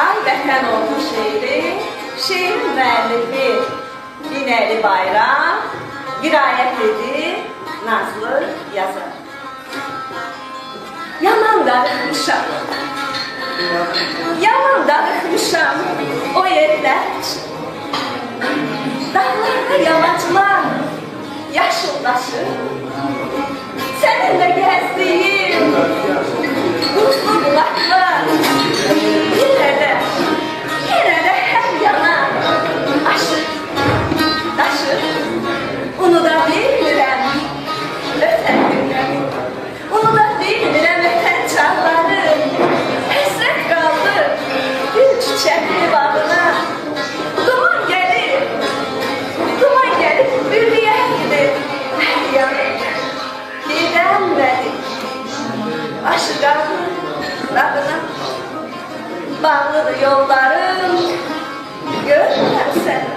Ay vətən oldu şeiri, şeirin müəllifi Binəli Bayram, qiraət edir Nazlı yazar. Yaman darıxmışam, yaman darıxmışam o yerlər üçün. Dağlarda yamaclar yaşıldaşır, səninlə gəzdiyim buzlu bulaqlar yenə də hər yana aşır, daşır. Unuda bilmirəm ötən günləri, unuda bilmirəm ötən çağları. Həsrət qaldı gül çiçəkli bağına. Duman gəlib bürüyəkdir hər yanı. Gedənmədik aşıqanın dadına. Bağlıdır yollarım, görürəm səni